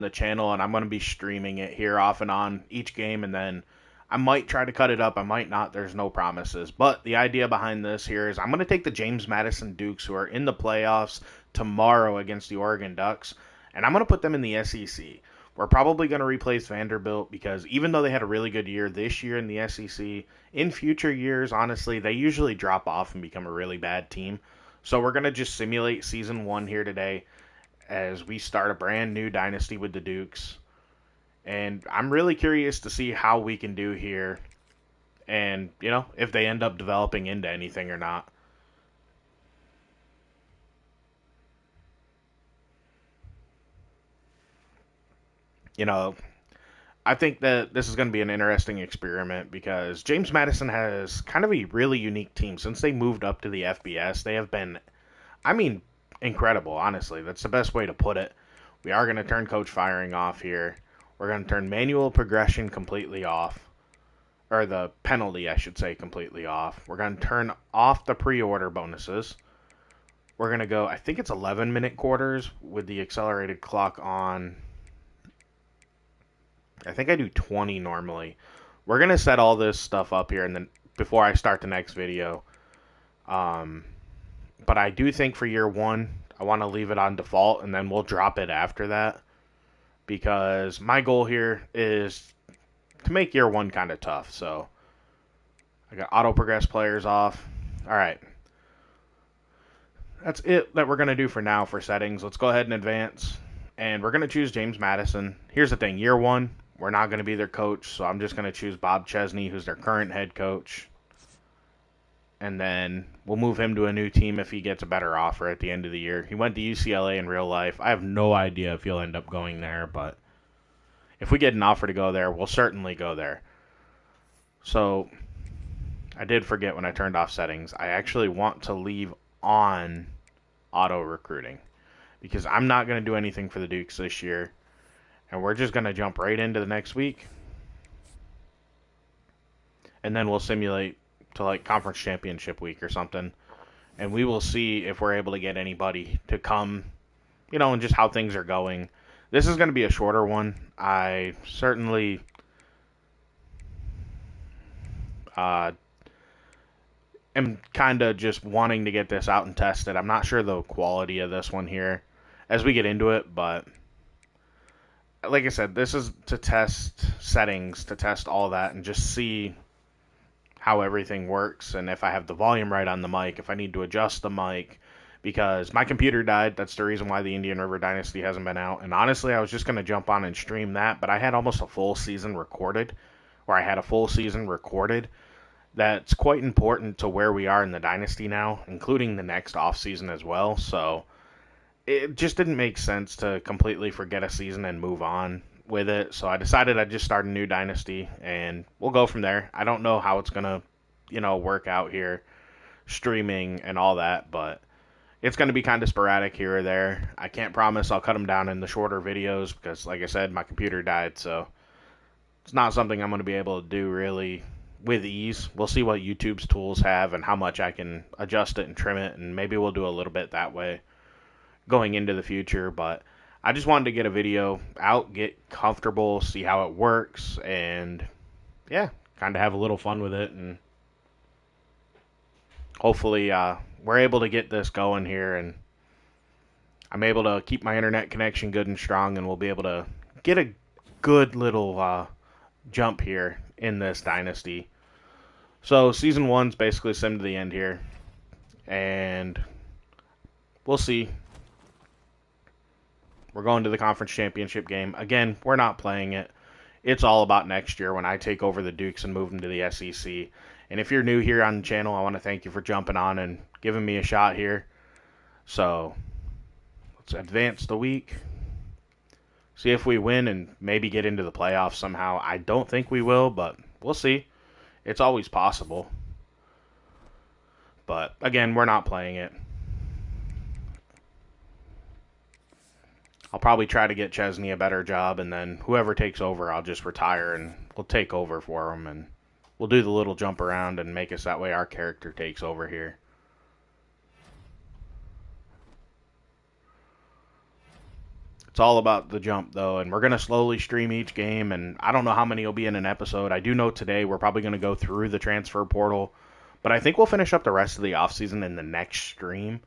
the channel, and I'm going to be streaming it here off and on each game, and then I might try to cut it up. I might not. There's no promises. But the idea behind this here is I'm going to take the James Madison Dukes, who are in the playoffs tomorrow against the Oregon Ducks, and I'm going to put them in the SEC. We're probably going to replace Vanderbilt because even though they had a really good year this year in the SEC, in future years, honestly, they usually drop off and become a really bad team. So we're going to just simulate season one here today as we start a brand new dynasty with the Dukes. And I'm really curious to see how we can do here and, if they end up developing into anything or not. You know, I think that this is going to be an interesting experiment because James Madison has kind of a really unique team. Since they moved up to the FBS, they have been, I mean, incredible, honestly. That's the best way to put it. We are going to turn coach firing off here. We're going to turn manual progression completely off. Or the penalty, I should say, completely off. We're going to turn off the pre-order bonuses. We're going to go, I think it's 11-minute quarters with the accelerated clock on. I think I do 20 normally. We're going to set all this stuff up here and then before I start the next video. But I do think for year one, I want to leave it on default and then we'll drop it after that. Because my goal here is to make year one kind of tough. So I got auto progress players off. All right. That's it that we're going to do for now for settings. Let's go ahead and advance. And we're going to choose James Madison. Here's the thing. Year one, we're not going to be their coach. So I'm just going to choose Bob Chesney, who's their current head coach. And then we'll move him to a new team if he gets a better offer at the end of the year. He went to UCLA in real life. I have no idea if he'll end up going there, but if we get an offer to go there, we'll certainly go there. So I did forget when I turned off settings. I actually want to leave on auto recruiting because I'm not going to do anything for the Dukes this year. And we're just going to jump right into the next week. And then we'll simulate to like conference championship week or something. And we will see if we're able to get anybody to come, and just how things are going. This is going to be a shorter one. I certainly am kind of just wanting to get this out and test it. I'm not sure the quality of this one here as we get into it, but like I said, this is to test settings, to test all that, and just see how everything works, and if I have the volume right on the mic, if I need to adjust the mic, because my computer died. That's the reason why the Indian River Dynasty hasn't been out. And honestly, I was just going to jump on and stream that, but I had almost a full season recorded, or I had a full season recorded. That's quite important to where we are in the Dynasty now, including the next offseason as well. So it just didn't make sense to completely forget a season and move on with it. So I decided I'd just start a new Dynasty, and we'll go from there. I don't know how it's going to, work out here, streaming and all that, but it's going to be kind of sporadic here or there. I can't promise I'll cut them down in the shorter videos because, like I said, my computer died, so it's not something I'm going to be able to do really with ease. We'll see what YouTube's tools have and how much I can adjust it and trim it, and maybe we'll do a little bit that way going into the future. But I just wanted to get a video out, get comfortable, see how it works, and yeah, kind of have a little fun with it, and hopefully we're able to get this going here, and I'm able to keep my internet connection good and strong, and we'll be able to get a good little jump here in this dynasty. So season one's basically sim to the end here, and we'll see. We're going to the conference championship game. Again, we're not playing it. It's all about next year when I take over the Dukes and move them to the SEC. And if you're new here on the channel, I want to thank you for jumping on and giving me a shot here. So let's advance the week. See if we win and maybe get into the playoffs somehow. I don't think we will, but we'll see. It's always possible. But again, we're not playing it. I'll probably try to get Chesney a better job, and then whoever takes over, I'll just retire and we'll take over for him, and we'll do the little jump around and make us that way our character takes over here. It's all about the jump, though, and we're going to slowly stream each game, and I don't know how many will be in an episode. I do know today we're probably going to go through the transfer portal, but I think we'll finish up the rest of the offseason in the next stream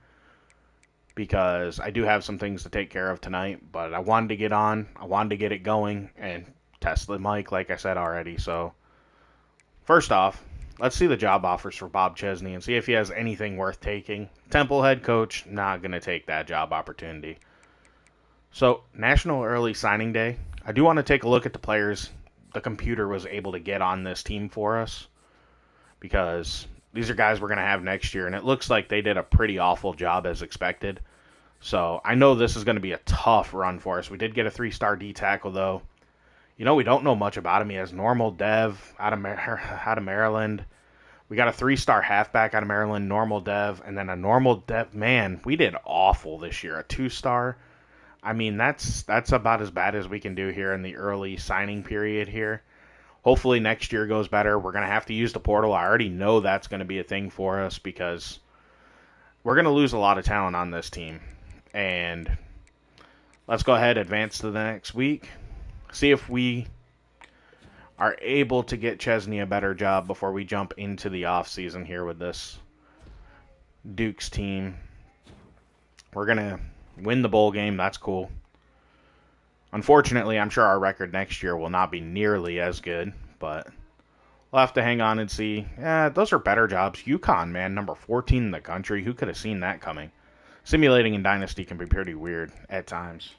because I do have some things to take care of tonight, but I wanted to get on, I wanted to get it going, and test the mic, like I said already. So, first off, let's see the job offers for Bob Chesney and see if he has anything worth taking. Temple head coach, not going to take that job opportunity. So, National Early Signing Day, I do want to take a look at the players the computer was able to get on this team for us because these are guys we're going to have next year, and it looks like they did a pretty awful job as expected. So, I know this is going to be a tough run for us. We did get a 3-star D tackle, though. You know, we don't know much about him. He has normal dev out of Maryland. We got a 3-star halfback out of Maryland, normal dev, and then a normal dev. Man, we did awful this year. A 2-star. I mean, that's about as bad as we can do here in the early signing period here. Hopefully next year goes better. We're going to have to use the portal. I already know that's going to be a thing for us because we're going to lose a lot of talent on this team. And let's go ahead, advance to the next week. See if we are able to get Chesney a better job before we jump into the offseason here with this Dukes team. We're going to win the bowl game. That's cool. Unfortunately, I'm sure our record next year will not be nearly as good, but we'll have to hang on and see. Yeah, those are better jobs. UConn, man, number 14 in the country. Who could have seen that coming? Simulating in Dynasty can be pretty weird at times.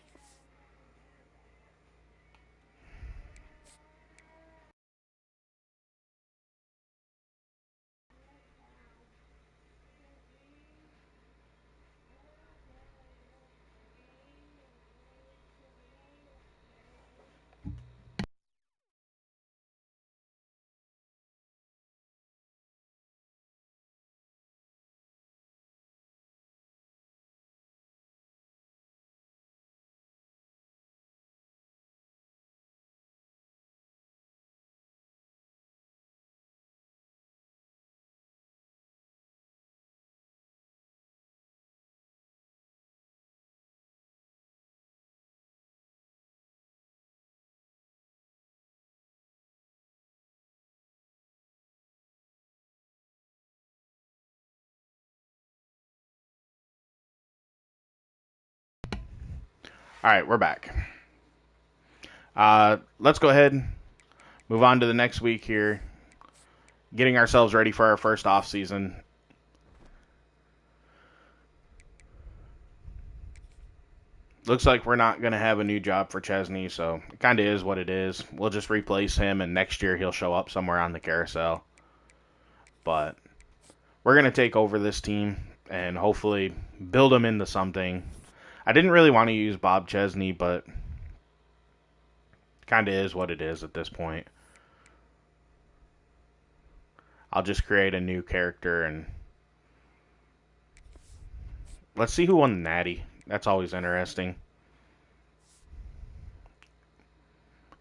All right, we're back. Let's go ahead and move on to the next week here. Getting ourselves ready for our first off season. Looks like we're not going to have a new job for Chesney, so it kind of is what it is. We'll just replace him, and next year he'll show up somewhere on the carousel. But we're going to take over this team and hopefully build them into something. I didn't really want to use Bob Chesney, but kind of is what it is at this point. I'll just create a new character and let's see who won the Natty. That's always interesting.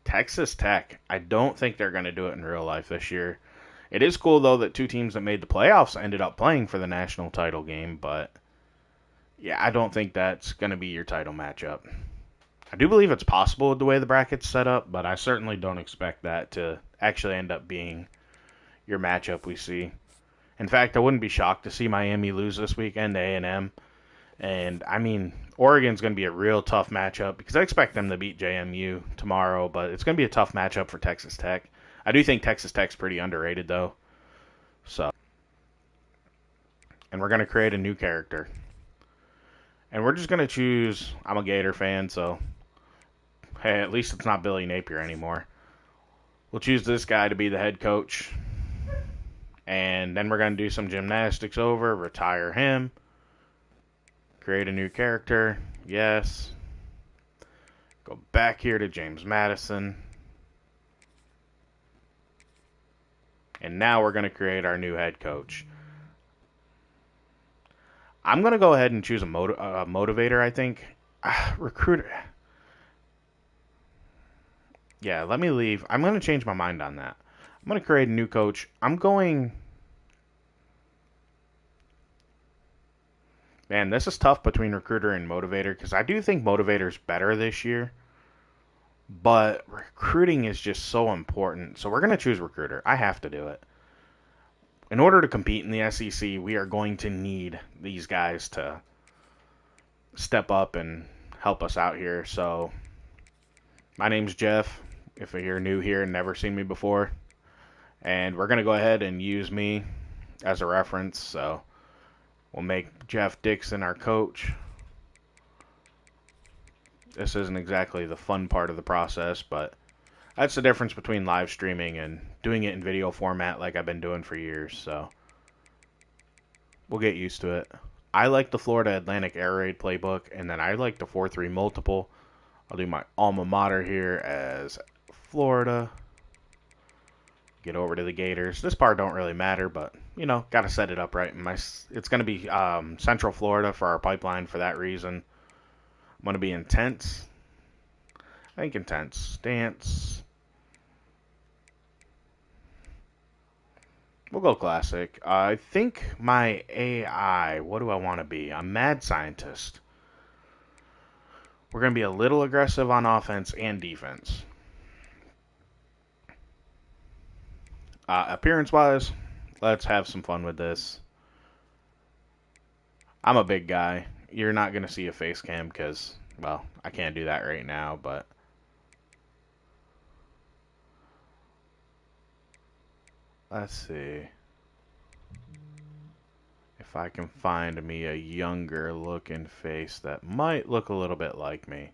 Texas Tech. I don't think they're going to do it in real life this year. It is cool, though, that two teams that made the playoffs ended up playing for the national title game, but yeah, I don't think that's going to be your title matchup. I do believe it's possible with the way the bracket's set up, but I certainly don't expect that to actually end up being your matchup we see. In fact, I wouldn't be shocked to see Miami lose this weekend to A&M. And, I mean, Oregon's going to be a real tough matchup because I expect them to beat JMU tomorrow, but it's going to be a tough matchup for Texas Tech. I do think Texas Tech's pretty underrated, though. So, and we're going to create a new character. And we're just going to choose, I'm a Gator fan, so, hey, at least it's not Billy Napier anymore. We'll choose this guy to be the head coach. And then we're going to do some gymnastics over, retire him. Create a new character. Yes. Go back here to James Madison. And now we're going to create our new head coach. I'm going to go ahead and choose a motivator, I think. Recruiter. Yeah, let me leave. I'm going to change my mind on that. I'm going to create a new coach. I'm going Man, this is tough between recruiter and motivator because I do think motivator's better this year, but recruiting is just so important. So we're going to choose recruiter. I have to do it. In order to compete in the SEC, we are going to need these guys to step up and help us out here. So my name's Jeff. If you're new here and never seen me before, and we're going to go ahead and use me as a reference. So we'll make Jeff Dixon our coach. This isn't exactly the fun part of the process, but that's the difference between live streaming and doing it in video format like I've been doing for years. So we'll get used to it. I like the Florida Atlantic Air Raid playbook, and then I like the 4-3 multiple. I'll do my alma mater here as Florida. Get over to the Gators. This part don't really matter, but, you know, got to set it up right. It's going to be Central Florida for our pipeline for that reason. I'm going to be intense. I think intense. Stance. We'll go classic. I think my AI, what do I want to be? I'm mad scientist. We're going to be a little aggressive on offense and defense. Appearance-wise, let's have some fun with this. I'm a big guy. You're not going to see a face cam because, well, I can't do that right now, but let's see if I can find me a younger looking face that might look a little bit like me.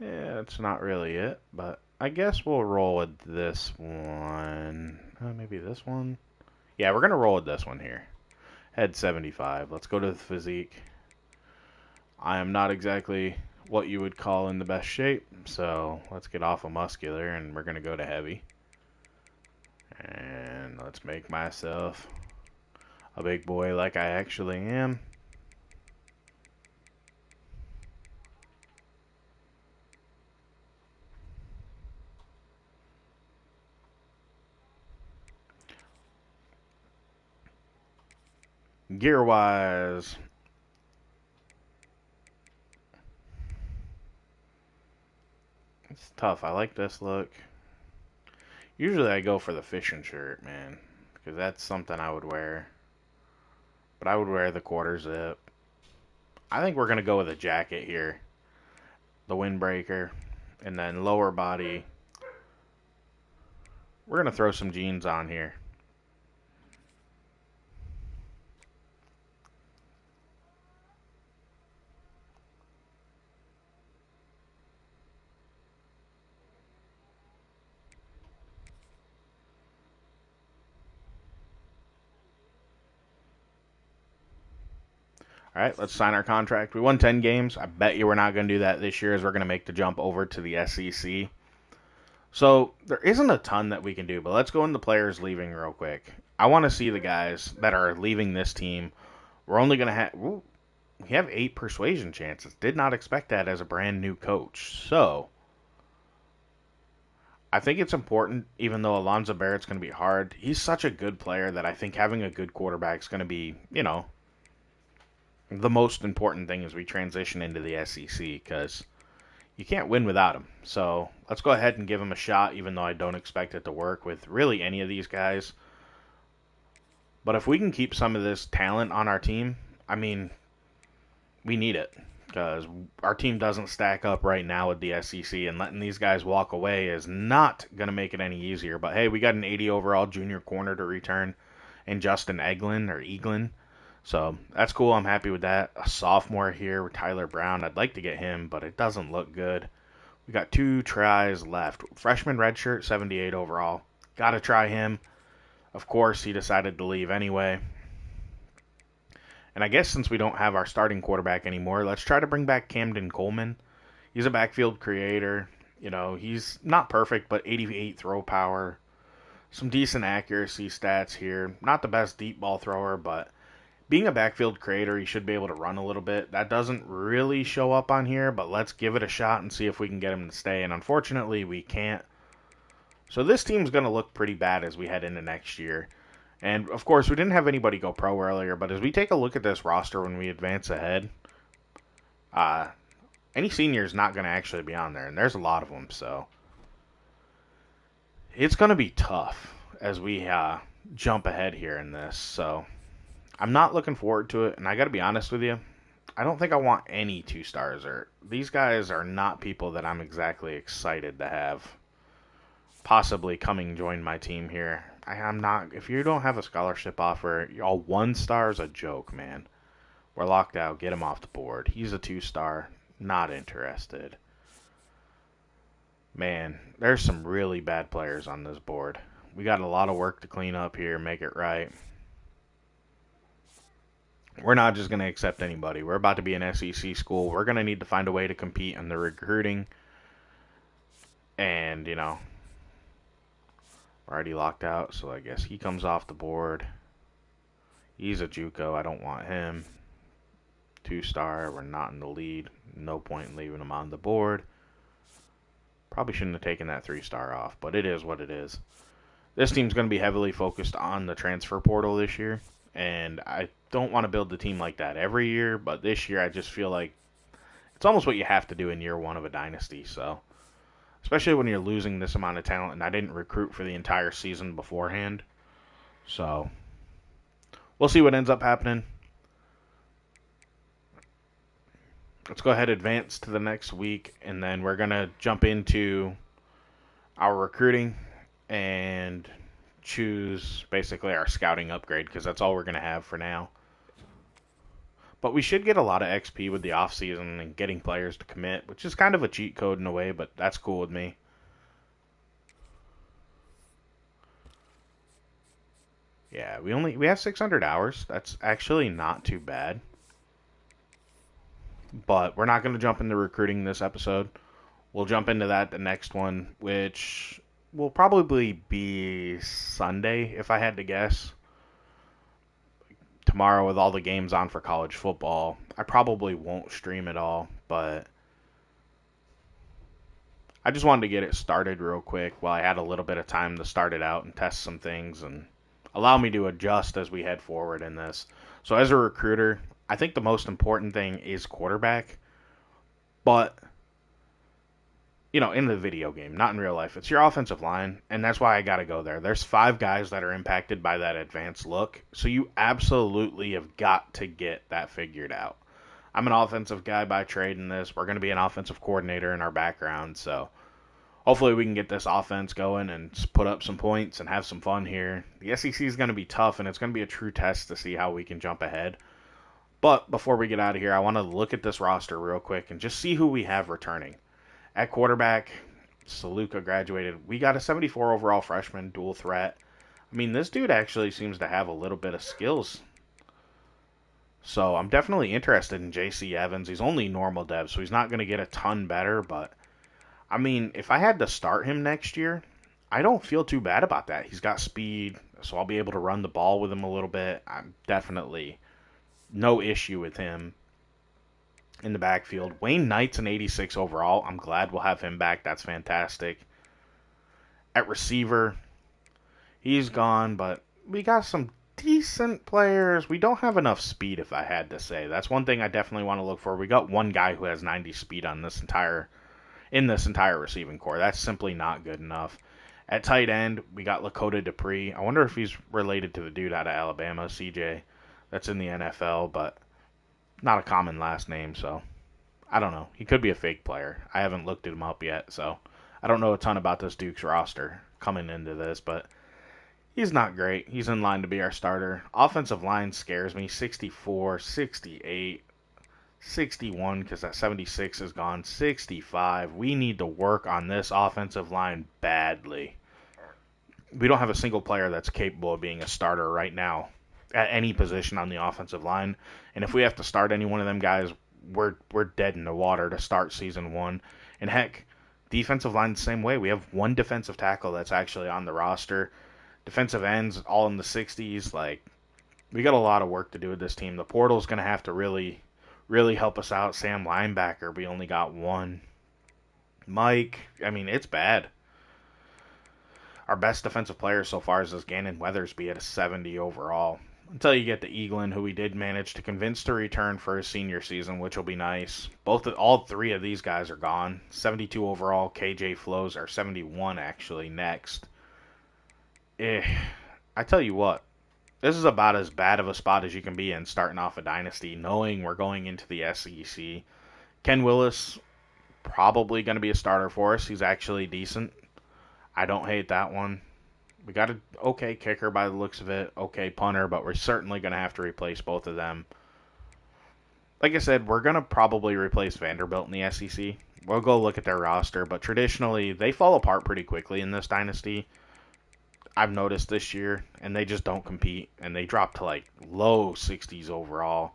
Yeah, it's not really it, but I guess we'll roll with this one. Maybe this one? Yeah, we're going to roll with this one here. Head 75. Let's go to the physique. I am not exactly what you would call in the best shape, so let's get off of muscular and we're going to go to heavy. And let's make myself a big boy like I actually am. Gear wise, it's tough. I like this look. Usually I go for the fishing shirt, man, because that's something I would wear. But I would wear the quarter zip. I think we're going to go with a jacket here. The windbreaker. And then lower body. We're going to throw some jeans on here. All right, let's sign our contract. We won 10 games. I bet you we're not going to do that this year as we're going to make the jump over to the SEC. So there isn't a ton that we can do, but let's go into players leaving real quick. I want to see the guys that are leaving this team. We're only going to have... We have 8 persuasion chances. Did not expect that as a brand new coach. So I think it's important, even though Alonzo Barrett's going to be hard. He's such a good player that I think having a good quarterback is going to be, you know, the most important thing as we transition into the SEC because you can't win without him. So let's go ahead and give him a shot, even though I don't expect it to work with really any of these guys. But if we can keep some of this talent on our team, I mean, we need it because our team doesn't stack up right now with the SEC, and letting these guys walk away is not going to make it any easier. But hey, we got an 80 overall junior corner to return in Justin Eglin. So that's cool. I'm happy with that. A sophomore here with Tyler Brown. I'd like to get him, but it doesn't look good. We got 2 tries left. Freshman redshirt, 78 overall. Got to try him. Of course, he decided to leave anyway. And I guess since we don't have our starting quarterback anymore, let's try to bring back Camden Coleman. He's a backfield creator. You know, he's not perfect, but 88 throw power. Some decent accuracy stats here. Not the best deep ball thrower, but being a backfield creator, he should be able to run a little bit. That doesn't really show up on here, but let's give it a shot and see if we can get him to stay. And unfortunately, we can't. So this team's going to look pretty bad as we head into next year. And of course, we didn't have anybody go pro earlier, but as we take a look at this roster when we advance ahead, uh, any senior is not going to actually be on there, and there's a lot of them, so it's going to be tough as we jump ahead here in this. So I'm not looking forward to it, and I got to be honest with you, I don't think I want any 2 stars. Or these guys are not people that I'm exactly excited to have possibly coming join my team here. I'm not. If you don't have a scholarship offer, all 1 star is a joke, man. We're locked out. Get him off the board. He's a 2 star. Not interested. Man, there's some really bad players on this board. We got a lot of work to clean up here, make it right. We're not just going to accept anybody. We're about to be an SEC school. We're going to need to find a way to compete in the recruiting. And, we're already locked out, so I guess he comes off the board. He's a JUCO. I don't want him. 2-star. We're not in the lead. No point in leaving him on the board. Probably shouldn't have taken that 3-star off, but it is what it is. This team's going to be heavily focused on the transfer portal this year, and I don't want to build the team like that every year, but this year I just feel like it's almost what you have to do in year one of a dynasty, so especially when you're losing this amount of talent, and I didn't recruit for the entire season beforehand, so we'll see what ends up happening. Let's go ahead and advance to the next week, and then we're going to jump into our recruiting and choose basically our scouting upgrade, because that's all we're going to have for now. But we should get a lot of XP with the offseason and getting players to commit, which is kind of a cheat code in a way, but that's cool with me. Yeah, we have 600 hours. That's actually not too bad. But we're not going to jump into recruiting this episode. We'll jump into that the next one, which will probably be Sunday, if I had to guess. Tomorrow, with all the games on for college football, I probably won't stream it all, but I just wanted to get it started real quick while I had a little bit of time to start it out and test some things and allow me to adjust as we head forward in this. So as a recruiter, I think the most important thing is quarterback, but in the video game, not in real life, it's your offensive line, and that's why I got to go there. There's 5 guys that are impacted by that advanced look, so you absolutely have got to get that figured out. I'm an offensive guy by trade in this. We're going to be an offensive coordinator in our background, so hopefully we can get this offense going and put up some points and have some fun here. The SEC is going to be tough, and it's going to be a true test to see how we can jump ahead. But before we get out of here, I want to look at this roster real quick and just see who we have returning. At quarterback, Saluka graduated. We got a 74 overall freshman, dual threat. I mean, this dude actually seems to have a little bit of skills. So I'm definitely interested in J.C. Evans. He's only normal dev, so he's not going to get a ton better. But, I mean, if I had to start him next year, I don't feel too bad about that. He's got speed, so I'll be able to run the ball with him a little bit. I'm definitely no issue with him in the backfield. Wayne Knight's an 86 overall. I'm glad we'll have him back. That's fantastic. At receiver, he's gone, but we got some decent players. We don't have enough speed, if I had to say. That's one thing I definitely want to look for. We got one guy who has 90 speed on this entire receiving core. That's simply not good enough. At tight end, we got Lakota Dupree. I wonder if he's related to the dude out of Alabama, CJ, that's in the NFL, but not a common last name, so I don't know. He could be a fake player. I haven't looked him up yet, so I don't know a ton about this Duke's roster coming into this, but he's not great. He's in line to be our starter. Offensive line scares me. 64, 68, 61, because that 76 is gone. 65. We need to work on this offensive line badly. We don't have a single player that's capable of being a starter right now at any position on the offensive line. And if we have to start any one of them guys, we're dead in the water to start season 1. And heck, defensive line the same way. We have one defensive tackle that's actually on the roster. Defensive ends all in the 60s. Like, we got a lot of work to do with this team. The portal's going to have to really, really help us out. Sam linebacker, we only got one. Mike, I mean, it's bad. Our best defensive player so far is this Gannon Weathersby at a 70 overall. Until you get to Eaglin, who we did manage to convince to return for his senior season, which will be nice. All three of these guys are gone. 72 overall. KJ Flows are 71 actually next. Eh, I tell you what, this is about as bad of a spot as you can be in starting off a dynasty, knowing we're going into the SEC. Ken Willis probably going to be a starter for us. He's actually decent. I don't hate that one. We got an okay kicker by the looks of it, okay punter, but we're certainly going to have to replace both of them. Like I said, we're going to probably replace Vanderbilt in the SEC. We'll go look at their roster, but traditionally they fall apart pretty quickly in this dynasty. I've noticed this year, and they just don't compete, and they drop to like low 60s overall.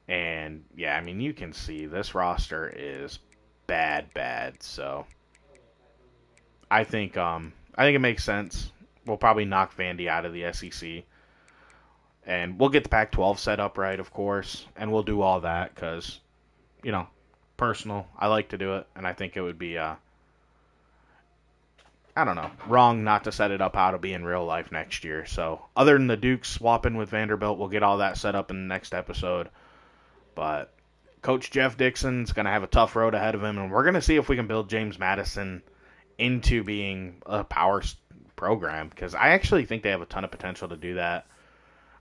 And yeah, I mean, you can see this roster is bad, bad. So I think it makes sense. We'll probably knock Vandy out of the SEC, and we'll get the Pac-12 set up right, of course, and we'll do all that because you know, personal. I like to do it, and I think it would be I don't know, wrong not to set it up how to be in real life next year. So other than the Dukes swapping with Vanderbilt, we'll get all that set up in the next episode. But Coach Jeff Dixon's going to have a tough road ahead of him, and we're going to see if we can build James Madison into being a power program because I actually think they have a ton of potential to do that.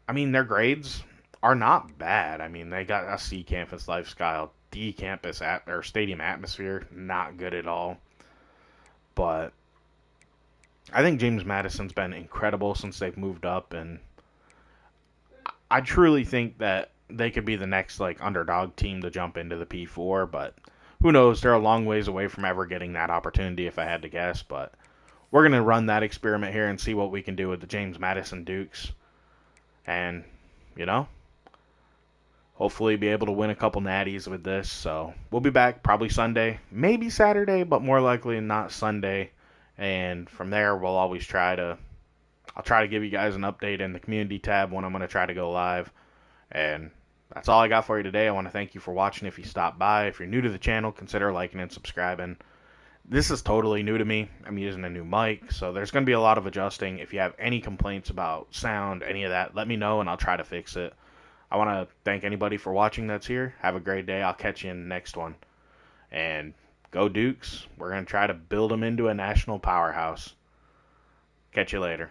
I mean, their grades are not bad. I mean, they got a C campus lifestyle, D campus or stadium atmosphere, not good at all. But I think James Madison's been incredible since they've moved up, and I truly think that they could be the next like underdog team to jump into the P4, but who knows? They're a long ways away from ever getting that opportunity if I had to guess, but we're going to run that experiment here and see what we can do with the James Madison Dukes. And, you know, hopefully be able to win a couple natties with this. So we'll be back probably Sunday, maybe Saturday, but more likely not Sunday. And from there, I'll try to give you guys an update in the community tab when I'm going to try to go live. And that's all I got for you today. I want to thank you for watching. If you stopped by, if you're new to the channel, consider liking and subscribing. This is totally new to me. I'm using a new mic, so there's going to be a lot of adjusting. If you have any complaints about sound, any of that, let me know and I'll try to fix it. I want to thank anybody for watching that's here. Have a great day. I'll catch you in the next one. And go Dukes. We're going to try to build them into a national powerhouse. Catch you later.